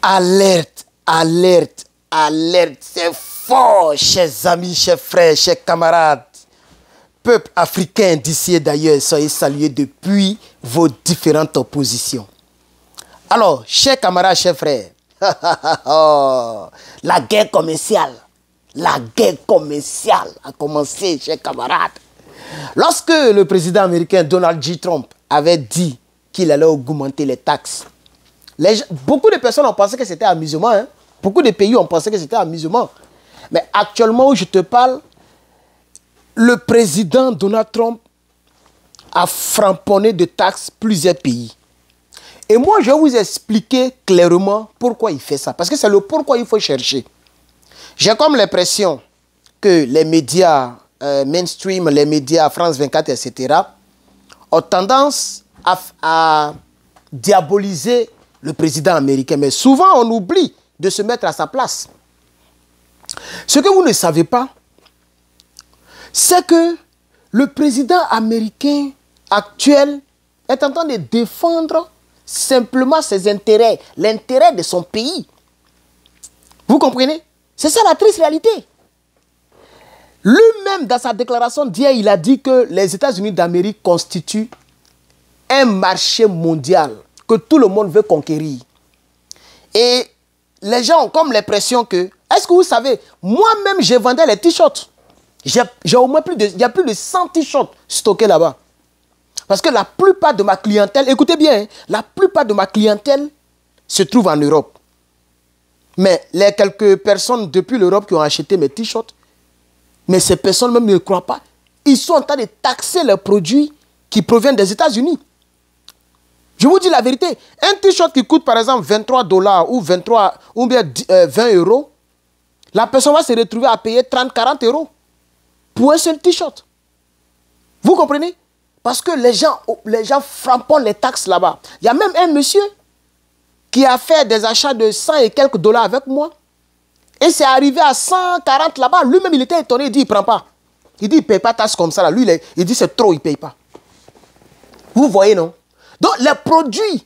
Alerte, alerte, alerte. C'est fort, chers amis, chers frères, chers camarades. Peuple africain d'ici et d'ailleurs, soyez salués depuis vos différentes positions. Alors, chers camarades, chers frères, la guerre commerciale a commencé, chers camarades. Lorsque le président américain Donald J. Trump avait dit qu'il allait augmenter les taxes, beaucoup de personnes ont pensé que c'était amusement. Hein? Beaucoup de pays ont pensé que c'était amusement. Mais actuellement où je te parle, le président Donald Trump a framponné de taxes plusieurs pays. Et moi, je vais vous expliquer clairement pourquoi il fait ça. Parce que c'est le pourquoi il faut chercher. J'ai comme l'impression que les médias mainstream, les médias France 24, etc., ont tendance à diaboliser le président américain. Mais souvent, on oublie de se mettre à sa place. Ce que vous ne savez pas, c'est que le président américain actuel est en train de défendre simplement ses intérêts, l'intérêt de son pays. Vous comprenez? C'est ça la triste réalité. Lui-même, dans sa déclaration d'hier, il a dit que les États-Unis d'Amérique constituent un marché mondial que tout le monde veut conquérir. Et les gens ont comme l'impression que... Est-ce que vous savez, moi-même, je vendais les t-shirts. J'ai au moins il y a plus de 100 t-shirts stockés là-bas. Parce que la plupart de ma clientèle, écoutez bien, hein, la plupart de ma clientèle se trouve en Europe. Mais les quelques personnes depuis l'Europe qui ont acheté mes t-shirts, mais ces personnes même ne croient pas. Ils sont en train de taxer les produits qui proviennent des États-Unis. Je vous dis la vérité. Un t-shirt qui coûte par exemple 23 $ ou bien 20 €, la personne va se retrouver à payer 30-40 € pour un seul t-shirt. Vous comprenez? Parce que les gens frappent les taxes là-bas. Il y a même un monsieur qui a fait des achats de 100 et quelques dollars avec moi. Et c'est arrivé à 140 là-bas. Lui-même, il était étonné. Il dit, il ne prend pas. Il dit, il ne paye pas taxe comme ça. Là. Lui, il dit, c'est trop, il ne paye pas. Vous voyez, non? Donc, les produits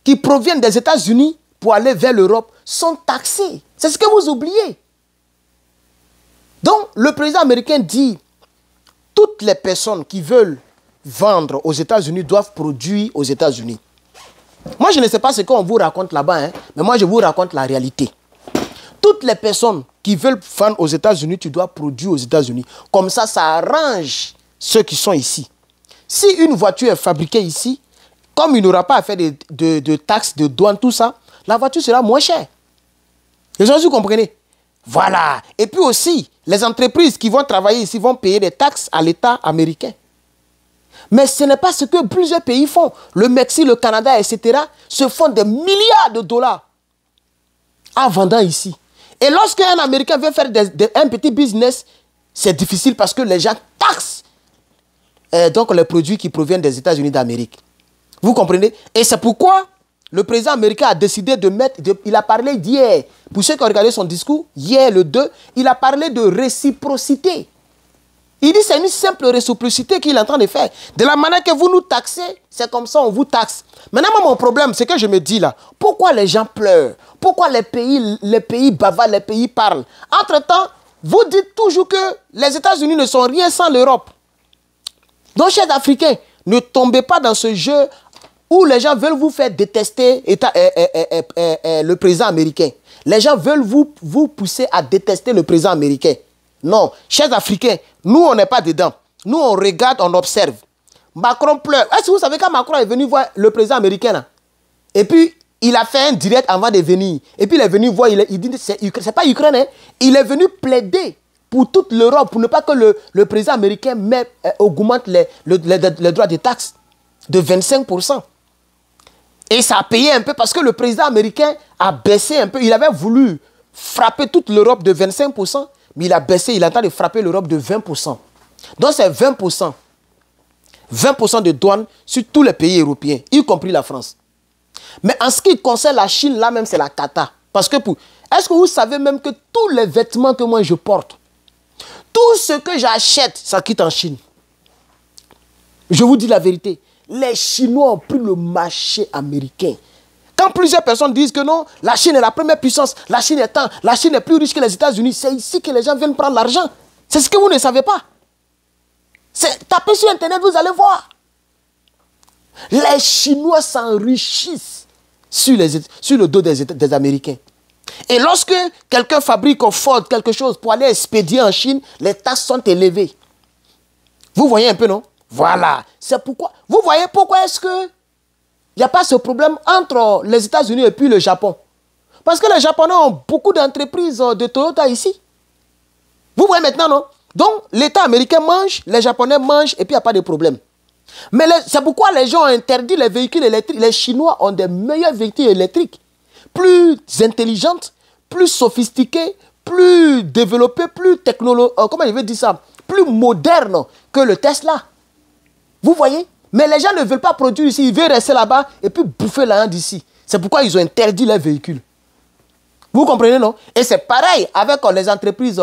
qui proviennent des États-Unis pour aller vers l'Europe sont taxés. C'est ce que vous oubliez. Donc, le président américain dit, toutes les personnes qui veulent vendre aux États-Unis doivent produire aux États-Unis. Moi, je ne sais pas ce qu'on vous raconte là-bas, hein, mais moi, je vous raconte la réalité. Toutes les personnes qui veulent vendre aux États-Unis, tu dois produire aux États-Unis. Comme ça, ça arrange ceux qui sont ici. Si une voiture est fabriquée ici, comme il n'aura pas à faire de taxes, de douane, tout ça, la voiture sera moins chère. Les gens, vous comprenez? Voilà. Et puis aussi, les entreprises qui vont travailler ici vont payer des taxes à l'État américain. Mais ce n'est pas ce que plusieurs pays font. Le Mexique, le Canada, etc. se font des milliards de dollars en vendant ici. Et lorsqu'un Américain veut faire un petit business, c'est difficile parce que les gens taxent donc les produits qui proviennent des États-Unis d'Amérique. Vous comprenez? Et c'est pourquoi le président américain a décidé de mettre... il a parlé d'hier. Pour ceux qui ont regardé son discours, hier le 2, il a parlé de réciprocité. Il dit que c'est une simple réciprocité qu'il est en train de faire. De la manière que vous nous taxez, c'est comme ça on vous taxe. Maintenant, moi, mon problème, c'est que je me dis là, pourquoi les gens pleurent? Pourquoi les pays bavards, les pays parlent? Entre-temps, vous dites toujours que les États-Unis ne sont rien sans l'Europe. Donc, chers Africains, ne tombez pas dans ce jeu où les gens veulent vous faire détester le président américain. Les gens veulent vous pousser à détester le président américain. Non, chers Africains, nous, on n'est pas dedans. Nous, on regarde, on observe. Macron pleure. Est-ce que vous savez quand Macron est venu voir le président américain là? Et puis, il a fait un direct avant de venir. Et puis, il est venu voir, il dit, c'est pas Ukraine, hein? Il est venu plaider pour toute l'Europe, pour ne pas que le président américain augmente les droits de taxes de 25%. Et ça a payé un peu parce que le président américain a baissé un peu. Il avait voulu frapper toute l'Europe de 25%. Mais il a baissé, il est en train de frapper l'Europe de 20%. Donc c'est 20%. 20% de douane sur tous les pays européens, y compris la France. Mais en ce qui concerne la Chine, là même c'est la cata. Parce que est-ce que vous savez même que tous les vêtements que moi je porte, tout ce que j'achète, ça quitte en Chine. Je vous dis la vérité. Les Chinois ont pris le marché américain. Quand plusieurs personnes disent que non, la Chine est la première puissance, la Chine est plus riche que les États-Unis, c'est ici que les gens viennent prendre l'argent. C'est ce que vous ne savez pas. Tapez sur Internet, vous allez voir. Les Chinois s'enrichissent sur le dos des Américains. Et lorsque quelqu'un fabrique au Ford quelque chose pour aller expédier en Chine, les taxes sont élevées. Vous voyez un peu, non? Voilà. C'est pourquoi. Vous voyez pourquoi est-ce que il n'y a pas ce problème entre les États-Unis et puis le Japon? Parce que les Japonais ont beaucoup d'entreprises de Toyota ici. Vous voyez maintenant, non? Donc, l'État américain mange, les Japonais mangent et puis il n'y a pas de problème. Mais c'est pourquoi les gens ont interdit les véhicules électriques. Les Chinois ont des meilleurs véhicules électriques. Plus intelligentes, plus sophistiquées, plus développées, plus technologiques. Comment je vais dire ça? Plus modernes que le Tesla. Vous voyez? Mais les gens ne veulent pas produire ici. Ils veulent rester là-bas et puis bouffer l'argent d'ici. C'est pourquoi ils ont interdit les véhicules. Vous comprenez, non? Et c'est pareil avec les entreprises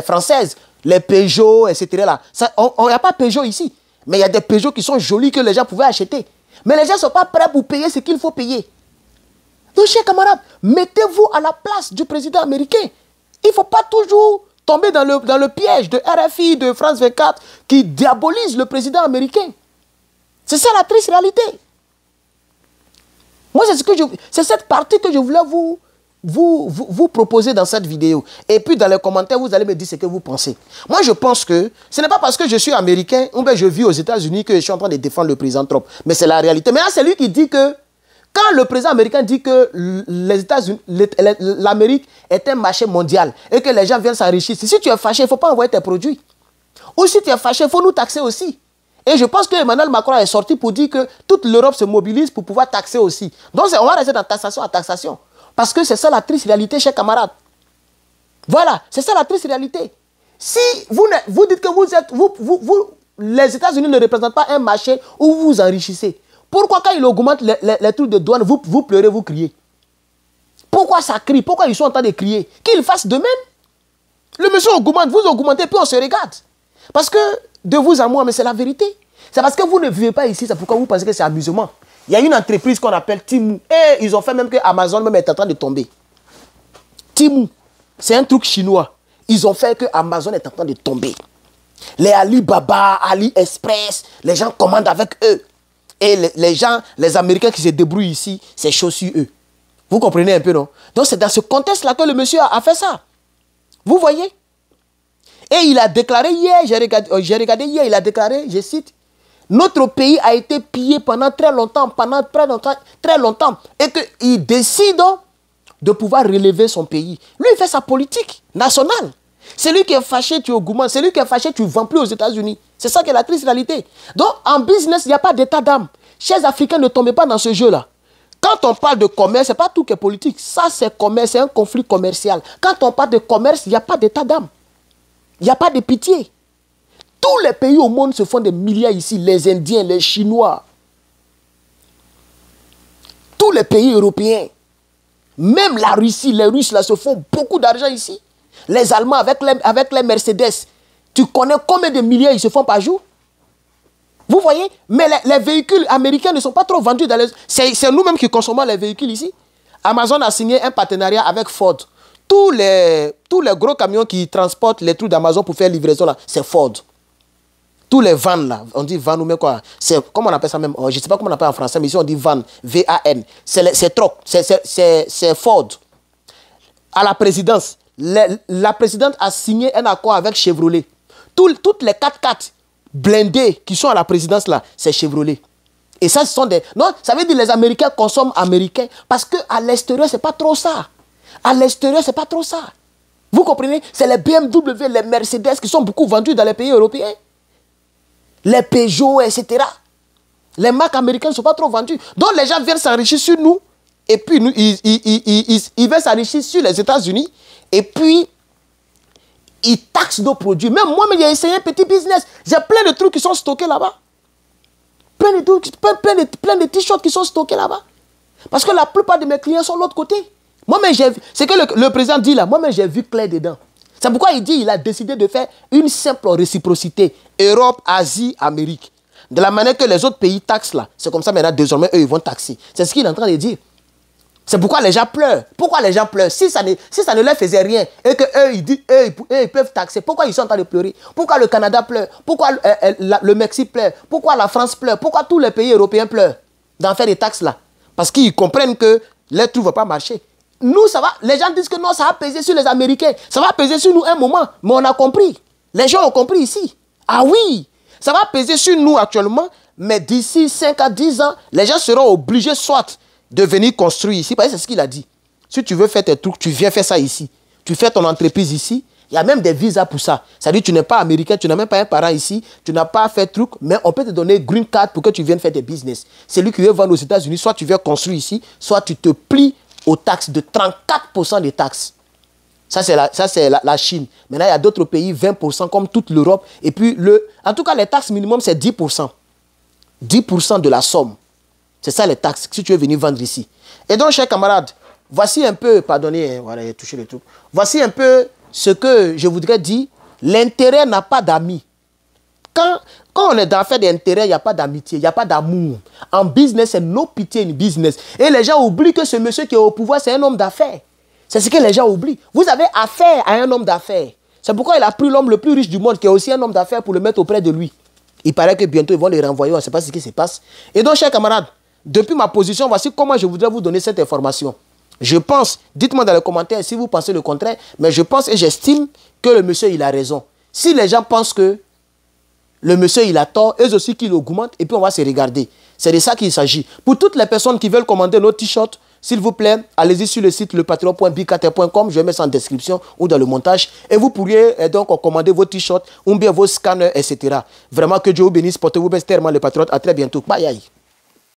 françaises. Les Peugeot, etc. Il n'y a pas Peugeot ici. Mais il y a des Peugeot qui sont jolis que les gens pouvaient acheter. Mais les gens ne sont pas prêts pour payer ce qu'il faut payer. Donc, chers camarades, mettez-vous à la place du président américain. Il ne faut pas toujours tomber dans le piège de RFI, de France 24, qui diabolise le président américain. C'est ça la triste réalité. Moi, c'est cette partie que je voulais vous proposer dans cette vidéo. Et puis, dans les commentaires, vous allez me dire ce que vous pensez. Moi, je pense que ce n'est pas parce que je suis américain ou bien je vis aux États-Unis que je suis en train de défendre le président Trump. Mais c'est la réalité. Maintenant, c'est lui qui dit que quand le président américain dit que les États-Unis, l'Amérique est un marché mondial et que les gens viennent s'enrichir, si tu es fâché, il ne faut pas envoyer tes produits. Ou si tu es fâché, il faut nous taxer aussi. Et je pense que Emmanuel Macron est sorti pour dire que toute l'Europe se mobilise pour pouvoir taxer aussi. Donc on va rester dans taxation à taxation. Parce que c'est ça la triste réalité, chers camarades. Voilà, c'est ça la triste réalité. Si vous dites que les États-Unis ne représentent pas un marché où vous vous enrichissez, pourquoi quand ils augmentent les trucs de douane, vous pleurez, vous criez? Pourquoi ça crie? Pourquoi ils sont en train de crier? Qu'ils fassent de même. Le monsieur augmente, vous augmentez, puis on se regarde. Parce que de vous à moi, mais c'est la vérité. C'est parce que vous ne vivez pas ici, c'est pourquoi vous pensez que c'est amusement. Il y a une entreprise qu'on appelle Temu. Et ils ont fait même que Amazon même est en train de tomber. Temu, c'est un truc chinois. Ils ont fait que Amazon est en train de tomber. Les Alibaba, AliExpress, les gens commandent avec eux. Et les gens, les Américains qui se débrouillent ici, c'est chaud sur eux. Vous comprenez un peu, non? Donc c'est dans ce contexte-là que le monsieur a fait ça. Vous voyez? Et il a déclaré hier, j'ai regardé hier, il a déclaré, je cite, notre pays a été pillé pendant très longtemps, et qu'il décide de pouvoir relever son pays. Lui, il fait sa politique nationale. C'est lui qui est fâché, tu augmentes. C'est lui qui est fâché, tu ne vends plus aux États-Unis. C'est ça qui est la triste réalité. Donc, en business, il n'y a pas d'état d'âme. Chers Africains, ne tombez pas dans ce jeu-là. Quand on parle de commerce, ce n'est pas tout qui est politique. Ça, c'est commerce, c'est un conflit commercial. Quand on parle de commerce, il n'y a pas d'état d'âme. Il n'y a pas de pitié. Tous les pays au monde se font des milliards ici. Les Indiens, les Chinois. Tous les pays européens. Même la Russie, les Russes là, se font beaucoup d'argent ici. Les Allemands avec les Mercedes. Tu connais combien de milliards ils se font par jour? Vous voyez? Mais les véhicules américains ne sont pas trop vendus dans les... C'est nous-mêmes qui consommons les véhicules ici. Amazon a signé un partenariat avec Ford. Tous les gros camions qui transportent les trucs d'Amazon pour faire livraison là, c'est Ford. Tous les vans là, on dit van ou mais quoi? Comment on appelle ça même? Je ne sais pas comment on appelle en français, mais ici on dit van, V-A-N. C'est truck, c'est Ford. À la présidence, la présidente a signé un accord avec Chevrolet. Toutes les 4x4 blindés qui sont à la présidence là, c'est Chevrolet. Et ça, ce sont des... Non, ça veut dire que les Américains consomment américain parce qu'à l'extérieur, c'est pas trop ça. À l'extérieur, c'est pas trop ça. Vous comprenez? C'est les BMW, les Mercedes qui sont beaucoup vendus dans les pays européens. Les Peugeot, etc. Les marques américaines ne sont pas trop vendues. Donc les gens viennent s'enrichir sur nous. Et puis nous, ils viennent s'enrichir sur les États-Unis. Et puis, ils taxent nos produits. Même moi, j'ai essayé un petit business. J'ai plein de trucs qui sont stockés là-bas. Plein de t-shirts qui sont stockés là-bas. Parce que la plupart de mes clients sont de l'autre côté. Moi-même, c'est que le président dit là, moi-même, j'ai vu clair dedans. C'est pourquoi il dit qu'il a décidé de faire une simple réciprocité. Europe, Asie, Amérique. De la manière que les autres pays taxent là, c'est comme ça maintenant, désormais, eux, ils vont taxer. C'est ce qu'il est en train de dire. C'est pourquoi les gens pleurent. Pourquoi les gens pleurent? Si ça ne leur faisait rien et qu'eux, ils peuvent taxer, pourquoi ils sont en train de pleurer? Pourquoi le Canada pleure? Pourquoi le Mexique pleure? Pourquoi la France pleure? Pourquoi tous les pays européens pleurent d'en faire des taxes là? Parce qu'ils comprennent que les trucs ne vont pas marcher. Nous, ça va. Les gens disent que non, ça va peser sur les Américains. Ça va peser sur nous un moment. Mais on a compris. Les gens ont compris ici. Ah oui, ça va peser sur nous actuellement, mais d'ici 5 à 10 ans, les gens seront obligés soit de venir construire ici. Parce que c'est ce qu'il a dit. Si tu veux faire tes trucs, tu viens faire ça ici. Tu fais ton entreprise ici. Il y a même des visas pour ça. C'est-à-dire que tu n'es pas américain, tu n'as même pas un parent ici, tu n'as pas fait de trucs, mais on peut te donner green card pour que tu viennes faire des business. C'est lui qui veut vendre aux États-Unis, soit tu viens construire ici, soit tu te plies aux taxes de 34% des taxes. Ça, c'est la Chine. Maintenant, il y a d'autres pays, 20%, comme toute l'Europe. Et puis, en tout cas, les taxes minimum, c'est 10%. 10% de la somme. C'est ça les taxes, si tu veux venir vendre ici. Et donc, chers camarades, voici un peu, pardonnez, voilà, j'ai touché le truc. Voici un peu ce que je voudrais dire. L'intérêt n'a pas d'amis. Quand on est dans l'affaire d'intérêt, il n'y a pas d'amitié, il n'y a pas d'amour. En business, c'est no pitié in business. Et les gens oublient que ce monsieur qui est au pouvoir, c'est un homme d'affaires. C'est ce que les gens oublient. Vous avez affaire à un homme d'affaires. C'est pourquoi il a pris l'homme le plus riche du monde, qui est aussi un homme d'affaires, pour le mettre auprès de lui. Il paraît que bientôt, ils vont les renvoyer. On ne sait pas ce qui se passe. Et donc, chers camarades, depuis ma position, voici comment je voudrais vous donner cette information. Je pense, dites-moi dans les commentaires si vous pensez le contraire, mais je pense et j'estime que le monsieur, il a raison. Si les gens pensent que le monsieur, il a tort, eux aussi qu'ils augmentent, et puis on va se regarder. C'est de ça qu'il s'agit. Pour toutes les personnes qui veulent commander nos t-shirts, s'il vous plaît, allez-y sur le site lepatron.bikater.com, je vais mettre ça en description ou dans le montage, et vous pourriez donc commander vos t-shirts, ou bien vos scanners, etc. Vraiment que Dieu vous bénisse, portez-vous bien, c'était le patriote. À très bientôt. Bye.